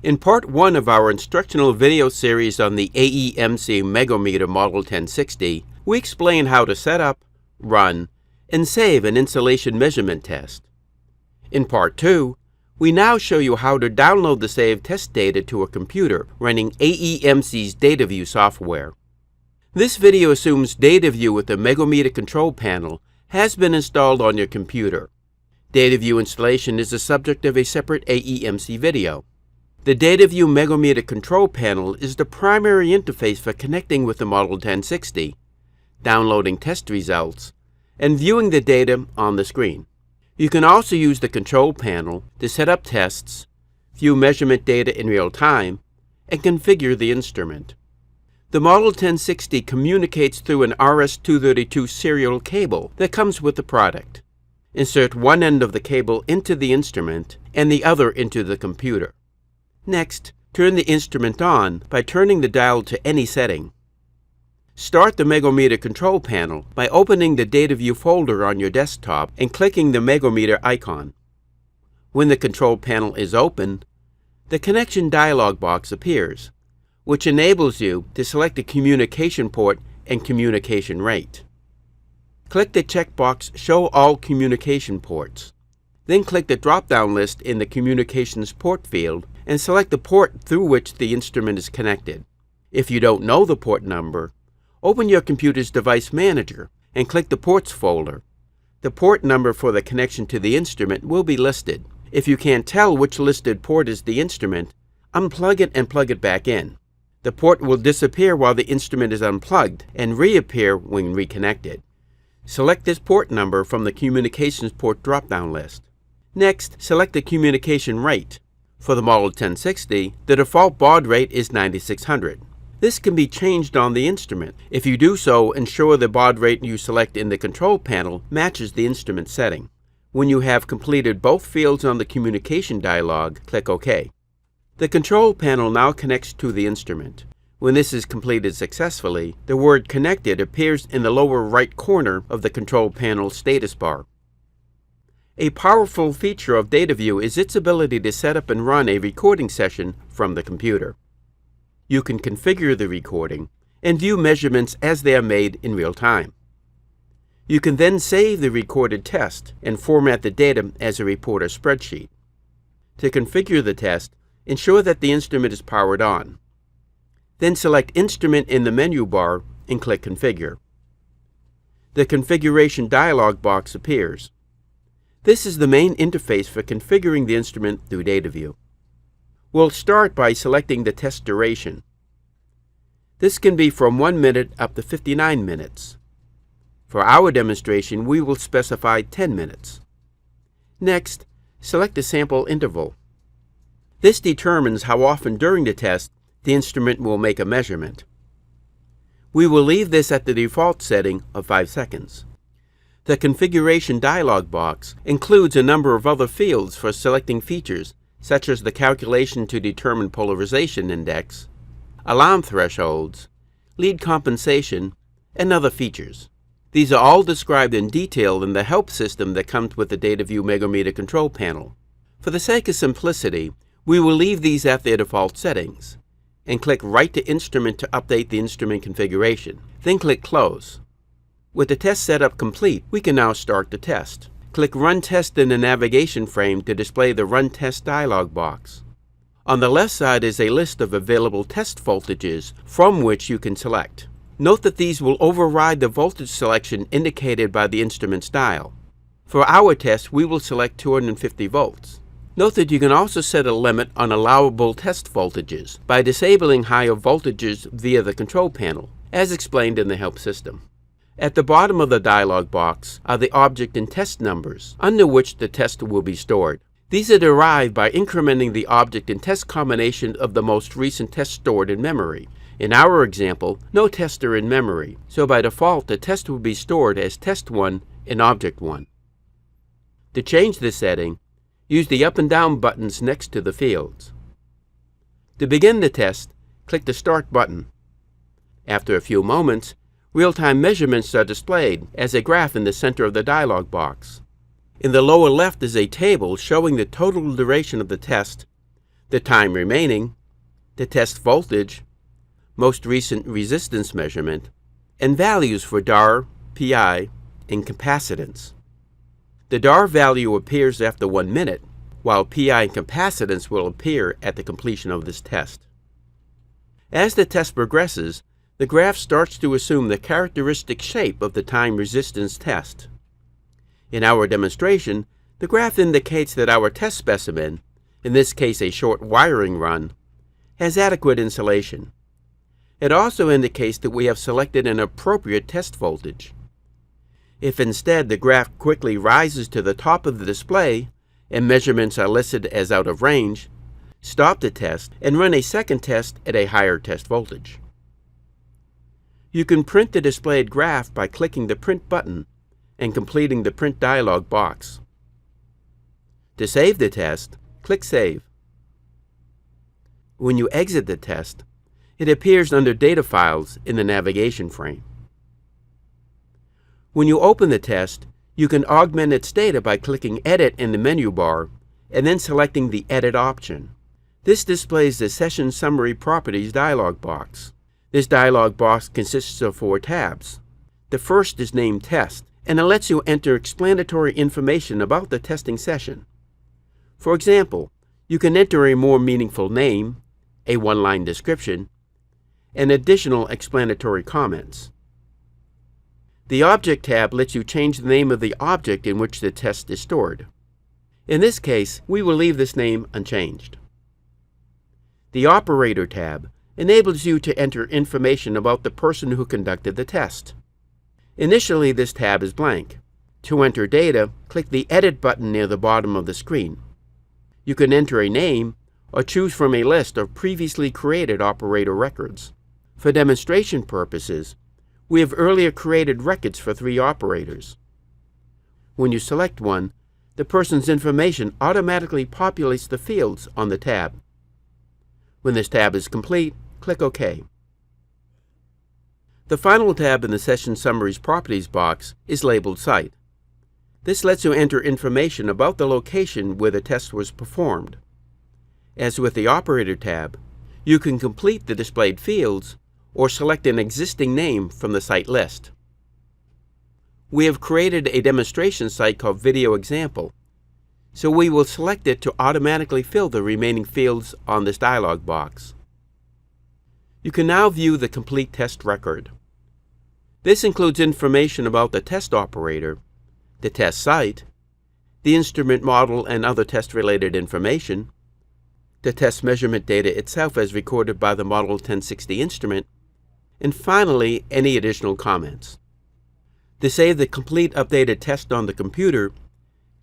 In Part 1 of our instructional video series on the AEMC Megóhmetro Model 1060, we explain how to set up, run, and save an insulation measurement test. In Part 2, we now show you how to download the saved test data to a computer running AEMC's DataView software. This video assumes DataView with the Megóhmetro control panel has been installed on your computer. DataView installation is the subject of a separate AEMC video. The DataView Megóhmetro control panel is the primary interface for connecting with the Model 1060, downloading test results, and viewing the data on the screen. You can also use the control panel to set up tests, view measurement data in real time, and configure the instrument. The Model 1060 communicates through an RS-232 serial cable that comes with the product. Insert one end of the cable into the instrument and the other into the computer. Next, turn the instrument on by turning the dial to any setting. Start the Megóhmetro control panel by opening the DataView folder on your desktop and clicking the Megóhmetro icon. When the control panel is open, the connection dialog box appears, which enables you to select the communication port and communication rate. Click the checkbox Show All Communication Ports. Then click the drop-down list in the Communications Port field and select the port through which the instrument is connected. If you don't know the port number, open your computer's Device Manager and click the Ports folder. The port number for the connection to the instrument will be listed. If you can't tell which listed port is the instrument, unplug it and plug it back in. The port will disappear while the instrument is unplugged and reappear when reconnected. Select this port number from the Communications Port drop-down list. Next, select the communication rate. For the Model 1060, the default baud rate is 9600. This can be changed on the instrument. If you do so, ensure the baud rate you select in the control panel matches the instrument setting. When you have completed both fields on the communication dialog, click OK. The control panel now connects to the instrument. When this is completed successfully, the word Connected appears in the lower right corner of the control panel status bar. A powerful feature of DataView is its ability to set up and run a recording session from the computer. You can configure the recording and view measurements as they are made in real time. You can then save the recorded test and format the data as a report or spreadsheet. To configure the test, ensure that the instrument is powered on. Then select Instrument in the menu bar and click Configure. The configuration dialog box appears. This is the main interface for configuring the instrument through DataView. We'll start by selecting the test duration. This can be from 1 minute up to 59 minutes. For our demonstration, we will specify 10 minutes. Next, select the sample interval. This determines how often during the test the instrument will make a measurement. We will leave this at the default setting of 5 seconds. The configuration dialog box includes a number of other fields for selecting features, such as the calculation to determine polarization index, alarm thresholds, lead compensation, and other features. These are all described in detail in the help system that comes with the DataView Megóhmetro control panel. For the sake of simplicity, we will leave these at their default settings, and click Write to Instrument to update the instrument configuration. Then click Close. With the test setup complete, we can now start the test. Click Run Test in the navigation frame to display the Run Test dialog box. On the left side is a list of available test voltages from which you can select. Note that these will override the voltage selection indicated by the instrument's dial. For our test, we will select 250 volts. Note that you can also set a limit on allowable test voltages by disabling higher voltages via the control panel, as explained in the help system. At the bottom of the dialog box are the object and test numbers, under which the test will be stored. These are derived by incrementing the object and test combination of the most recent test stored in memory. In our example, no tests are in memory, so by default the test will be stored as test1 in object1. To change this setting, use the up and down buttons next to the fields. To begin the test, click the Start button. After a few moments, real-time measurements are displayed as a graph in the center of the dialog box. In the lower left is a table showing the total duration of the test, the time remaining, the test voltage, most recent resistance measurement, and values for DAR, PI, and capacitance. The DAR value appears after 1 minute, while PI and capacitance will appear at the completion of this test. As the test progresses, the graph starts to assume the characteristic shape of the time resistance test. In our demonstration, the graph indicates that our test specimen, in this case a short wiring run, has adequate insulation. It also indicates that we have selected an appropriate test voltage. If instead the graph quickly rises to the top of the display and measurements are listed as out of range, stop the test and run a second test at a higher test voltage. You can print the displayed graph by clicking the Print button and completing the Print dialog box. To save the test, click Save. When you exit the test, it appears under Data Files in the navigation frame. When you open the test, you can augment its data by clicking Edit in the menu bar and then selecting the Edit option. This displays the Session Summary Properties dialog box. This dialog box consists of 4 tabs. The first is named Test, and it lets you enter explanatory information about the testing session. For example, you can enter a more meaningful name, a 1-line description, and additional explanatory comments. The Object tab lets you change the name of the object in which the test is stored. In this case, we will leave this name unchanged. The Operator tab enables you to enter information about the person who conducted the test. Initially, this tab is blank. To enter data, click the Edit button near the bottom of the screen. You can enter a name or choose from a list of previously created operator records. For demonstration purposes, we have earlier created records for 3 operators. When you select one, the person's information automatically populates the fields on the tab. When this tab is complete, click OK. The final tab in the Session Summaries Properties box is labeled Site. This lets you enter information about the location where the test was performed. As with the Operator tab, you can complete the displayed fields or select an existing name from the site list. We have created a demonstration site called Video Example, so we will select it to automatically fill the remaining fields on this dialog box. You can now view the complete test record. This includes information about the test operator, the test site, the instrument model and other test-related information, the test measurement data itself as recorded by the Model 1060 instrument, and finally, any additional comments. To save the complete updated test on the computer,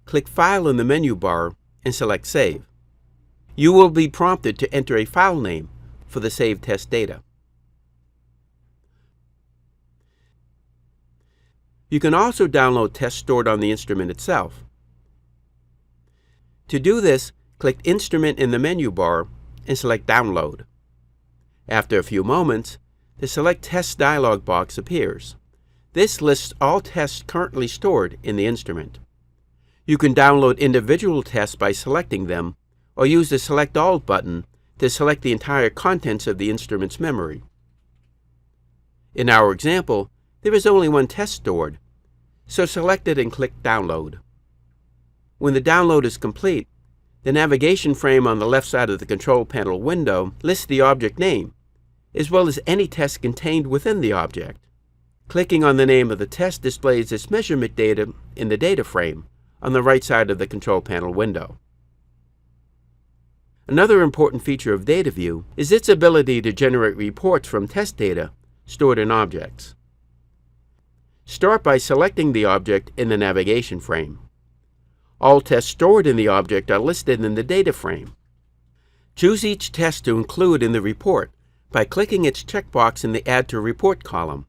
click File in the menu bar and select Save. You will be prompted to enter a file name for the saved test data. You can also download tests stored on the instrument itself. To do this, click Instrument in the menu bar and select Download. After a few moments, the Select Tests dialog box appears. This lists all tests currently stored in the instrument. You can download individual tests by selecting them, or use the Select All button to select the entire contents of the instrument's memory. In our example, there is only one test stored, so select it and click Download. When the download is complete, the navigation frame on the left side of the control panel window lists the object name, as well as any test contained within the object. Clicking on the name of the test displays its measurement data in the data frame on the right side of the control panel window. Another important feature of DataView is its ability to generate reports from test data stored in objects. Start by selecting the object in the navigation frame. All tests stored in the object are listed in the data frame. Choose each test to include in the report by clicking its checkbox in the Add to Report column.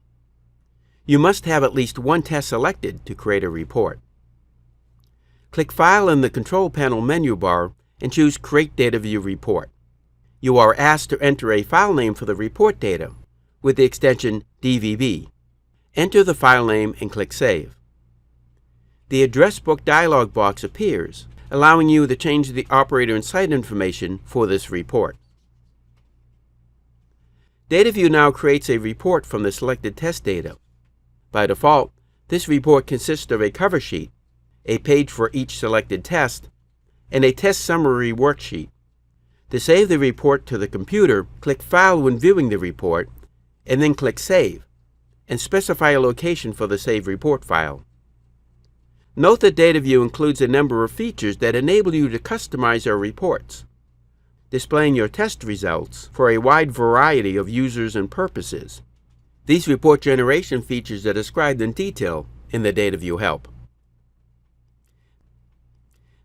You must have at least one test selected to create a report. Click File in the control panel menu bar and choose Create DataView Report. You are asked to enter a file name for the report data with the extension DVB. Enter the file name and click Save. The Address Book dialog box appears, allowing you to change the operator and site information for this report. DataView now creates a report from the selected test data. By default, this report consists of a cover sheet, a page for each selected test, and a test summary worksheet. To save the report to the computer, click File when viewing the report, and then click Save, and specify a location for the Save Report file. Note that DataView includes a number of features that enable you to customize your reports, displaying your test results for a wide variety of users and purposes. These report generation features are described in detail in the DataView help.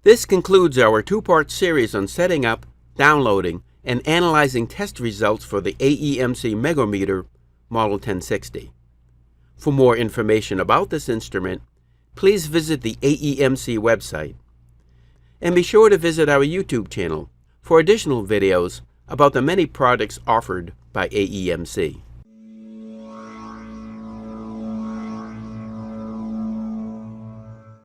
This concludes our two-part series on setting up, downloading, and analyzing test results for the AEMC Megóhmetro Model 1060. For more information about this instrument, please visit the AEMC website. And be sure to visit our YouTube channel for additional videos about the many products offered by AEMC.